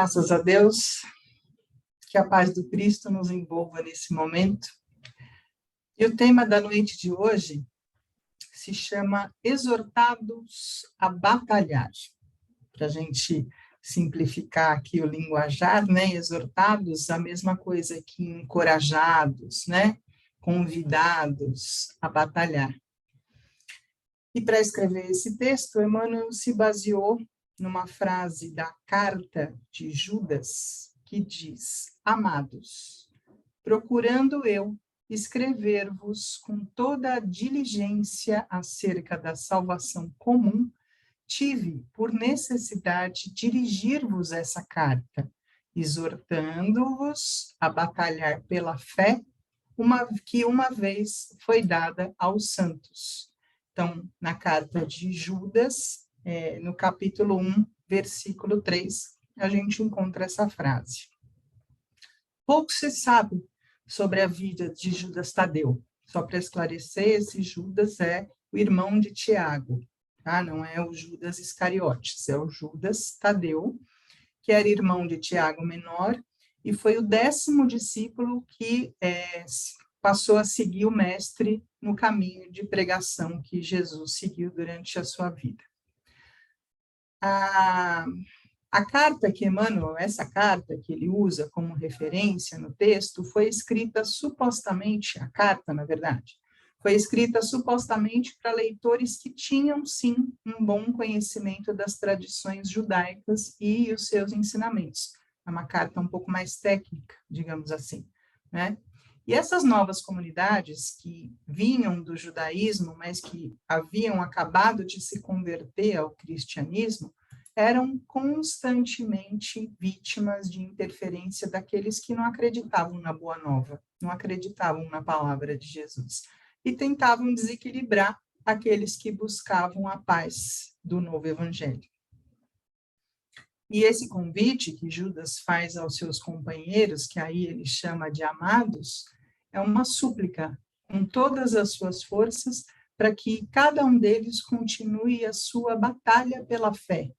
Graças a Deus, que a paz do Cristo nos envolva nesse momento. E o tema da noite de hoje se chama Exortados a Batalhar. Para a gente simplificar aqui o linguajar, né? Exortados, a mesma coisa que encorajados, né? Convidados a batalhar. E para escrever esse texto, Emmanuel se baseou numa frase da carta de Judas, que diz: Amados, procurando eu escrever-vos com toda a diligência acerca da salvação comum, tive por necessidade dirigir-vos essa carta, exortando-vos a batalhar pela fé, que uma vez foi dada aos santos. Então, na carta de Judas, no capítulo 1, versículo 3, a gente encontra essa frase. Pouco se sabe sobre a vida de Judas Tadeu. Só para esclarecer, esse Judas é o irmão de Tiago, tá? Não é o Judas Iscariotes, é o Judas Tadeu, que era irmão de Tiago menor, e foi o 10º discípulo que passou a seguir o mestre no caminho de pregação que Jesus seguiu durante a sua vida. A carta que Emmanuel, essa carta que ele usa como referência no texto, foi escrita supostamente, a carta, na verdade, foi escrita supostamente para leitores que tinham, sim, um bom conhecimento das tradições judaicas e os seus ensinamentos. É uma carta um pouco mais técnica, digamos assim, né? E essas novas comunidades que vinham do judaísmo, mas que haviam acabado de se converter ao cristianismo, eram constantemente vítimas de interferência daqueles que não acreditavam na Boa Nova, não acreditavam na palavra de Jesus, e tentavam desequilibrar aqueles que buscavam a paz do novo evangelho. E esse convite que Judas faz aos seus companheiros, que aí ele chama de amados, é uma súplica com todas as suas forças para que cada um deles continue a sua batalha pela fé,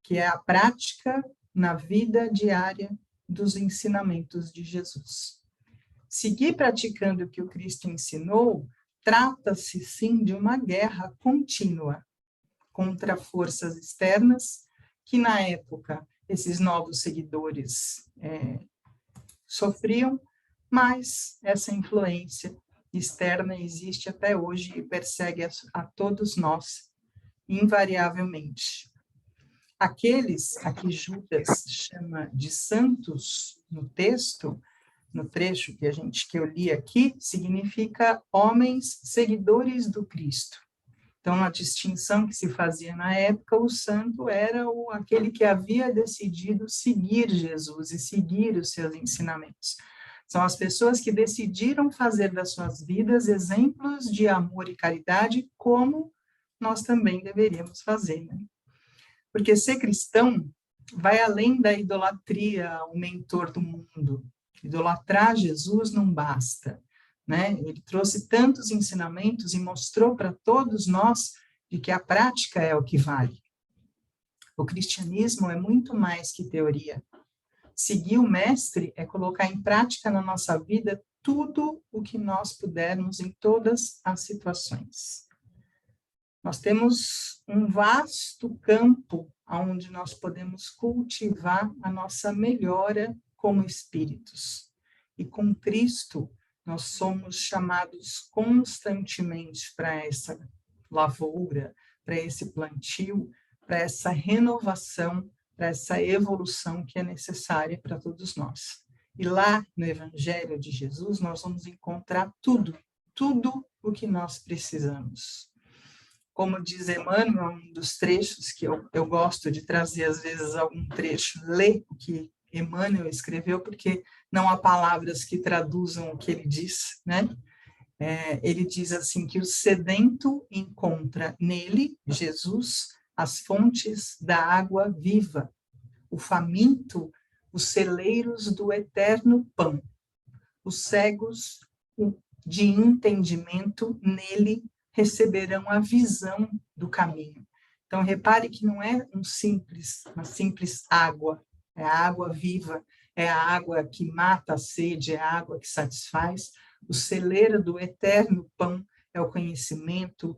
que é a prática na vida diária dos ensinamentos de Jesus. Seguir praticando o que o Cristo ensinou, trata-se sim de uma guerra contínua contra forças externas, que na época esses novos seguidores sofriam, mas essa influência externa existe até hoje e persegue a todos nós, invariavelmente. Aqueles a que Judas chama de santos no texto, no trecho que eu li aqui, significa homens seguidores do Cristo. Então, a distinção que se fazia na época, o santo era aquele que havia decidido seguir Jesus e seguir os seus ensinamentos. São as pessoas que decidiram fazer das suas vidas exemplos de amor e caridade, como nós também deveríamos fazer, né? Porque ser cristão vai além da idolatria ao mentor do mundo. Idolatrar Jesus não basta, né? Ele trouxe tantos ensinamentos e mostrou para todos nós de que a prática é o que vale. O cristianismo é muito mais que teoria. Seguir o mestre é colocar em prática na nossa vida tudo o que nós pudermos em todas as situações. Nós temos um vasto campo onde nós podemos cultivar a nossa melhora como espíritos. E com Cristo, nós somos chamados constantemente para essa lavoura, para esse plantio, para essa renovação, para essa evolução que é necessária para todos nós. E lá no Evangelho de Jesus, nós vamos encontrar tudo o que nós precisamos. Como diz Emmanuel, um dos trechos que eu gosto de trazer, às vezes, algum trecho, ler o que Emmanuel escreveu, porque não há palavras que traduzam o que ele diz, né? Ele diz assim, que o sedento encontra nele, Jesus, as fontes da água viva, o faminto, os celeiros do eterno pão, os cegos de entendimento nele receberão a visão do caminho. Então, repare que não é uma simples água, é a água viva, é a água que mata a sede, é a água que satisfaz. O celeiro do eterno pão é o conhecimento,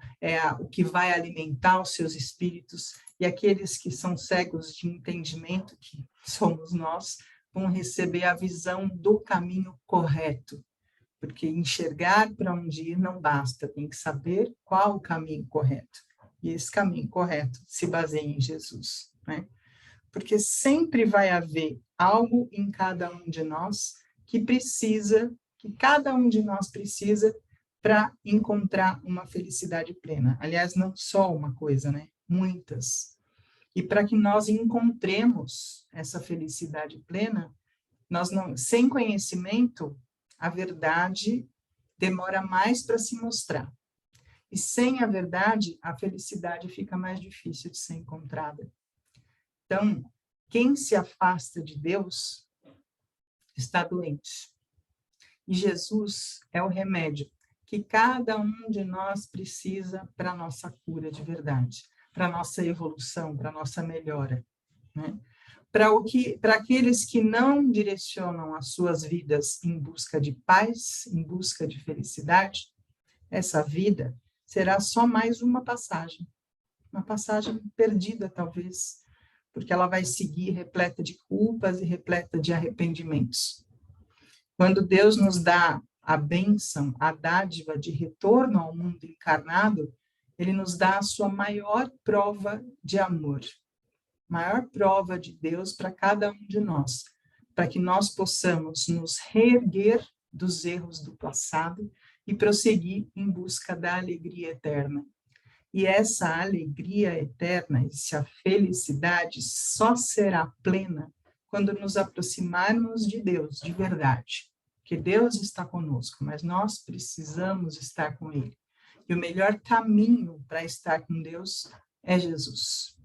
o que vai alimentar os seus espíritos, e aqueles que são cegos de entendimento, que somos nós, vão receber a visão do caminho correto, porque enxergar para onde ir não basta, tem que saber qual o caminho correto, e esse caminho correto se baseia em Jesus, né? Porque sempre vai haver algo em cada um de nós que cada um de nós precisa para encontrar uma felicidade plena. Aliás, não só uma coisa, né? Muitas. E para que nós encontremos essa felicidade plena, sem conhecimento, a verdade demora mais para se mostrar. E sem a verdade, a felicidade fica mais difícil de ser encontrada. Então, quem se afasta de Deus está doente. E Jesus é o remédio que cada um de nós precisa para a nossa cura de verdade, para a nossa evolução, para a nossa melhora, né? Para aqueles que não direcionam as suas vidas em busca de paz, em busca de felicidade, essa vida será só mais uma passagem perdida, talvez, porque ela vai seguir repleta de culpas e repleta de arrependimentos. Quando Deus nos dá a bênção, a dádiva de retorno ao mundo encarnado, ele nos dá a sua maior prova de amor, maior prova de Deus para cada um de nós, para que nós possamos nos reerguer dos erros do passado e prosseguir em busca da alegria eterna. E essa alegria eterna, essa felicidade só será plena quando nos aproximarmos de Deus de verdade. Porque Deus está conosco, mas nós precisamos estar com Ele. E o melhor caminho para estar com Deus é Jesus.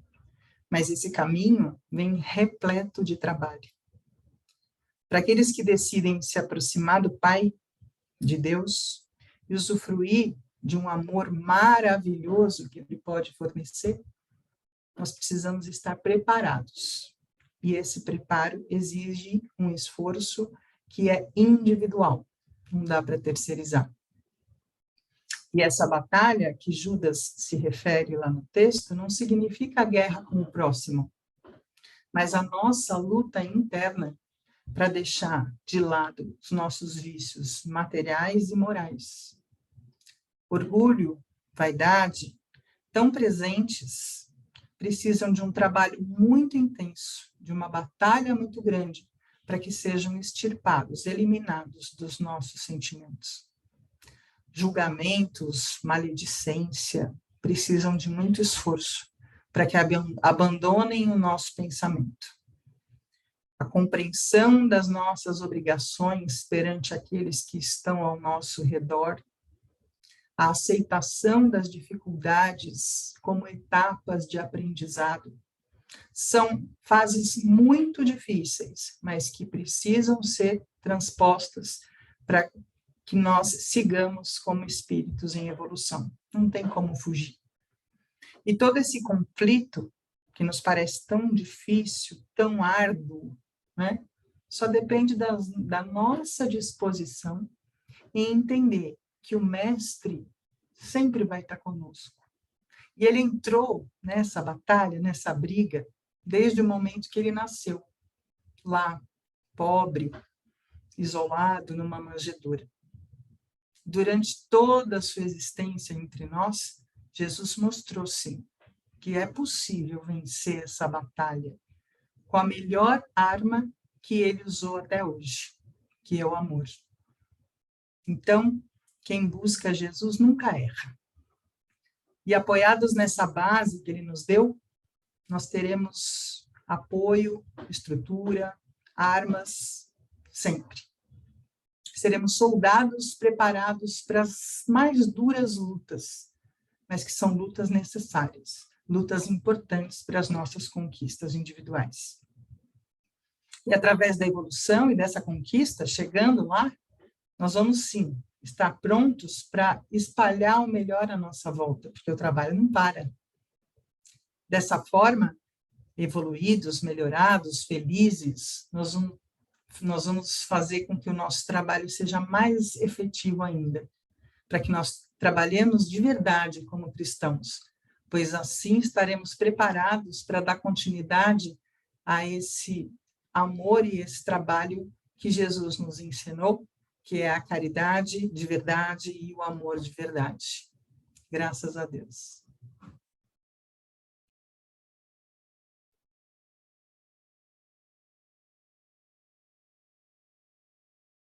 Mas esse caminho vem repleto de trabalho. Para aqueles que decidem se aproximar do Pai, de Deus, e usufruir de um amor maravilhoso que Ele pode fornecer, nós precisamos estar preparados. E esse preparo exige um esforço que é individual, não dá para terceirizar. E essa batalha que Judas se refere lá no texto não significa a guerra com o próximo, mas a nossa luta interna para deixar de lado os nossos vícios materiais e morais. Orgulho, vaidade, tão presentes, precisam de um trabalho muito intenso, de uma batalha muito grande, para que sejam extirpados, eliminados dos nossos sentimentos. Julgamentos, maledicência, precisam de muito esforço para que abandonem o nosso pensamento. A compreensão das nossas obrigações perante aqueles que estão ao nosso redor, a aceitação das dificuldades como etapas de aprendizado, são fases muito difíceis, mas que precisam ser transpostas para que nós sigamos como espíritos em evolução. Não tem como fugir. E todo esse conflito, que nos parece tão difícil, tão árduo, né? Só depende da nossa disposição em entender que o Mestre sempre vai estar conosco. E ele entrou nessa batalha, nessa briga, desde o momento que ele nasceu, lá, pobre, isolado, numa manjedoura. Durante toda a sua existência entre nós, Jesus mostrou, sim, que é possível vencer essa batalha com a melhor arma que ele usou até hoje, que é o amor. Então, quem busca Jesus nunca erra. E apoiados nessa base que ele nos deu, nós teremos apoio, estrutura, armas, sempre. Seremos soldados preparados para as mais duras lutas, mas que são lutas necessárias, lutas importantes para as nossas conquistas individuais. E através da evolução e dessa conquista, chegando lá, nós vamos sim estar prontos para espalhar o melhor à nossa volta, porque o trabalho não para. Dessa forma, evoluídos, melhorados, felizes, nós vamos fazer com que o nosso trabalho seja mais efetivo ainda, para que nós trabalhemos de verdade como cristãos, pois assim estaremos preparados para dar continuidade a esse amor e esse trabalho que Jesus nos ensinou, que é a caridade de verdade e o amor de verdade. Graças a Deus.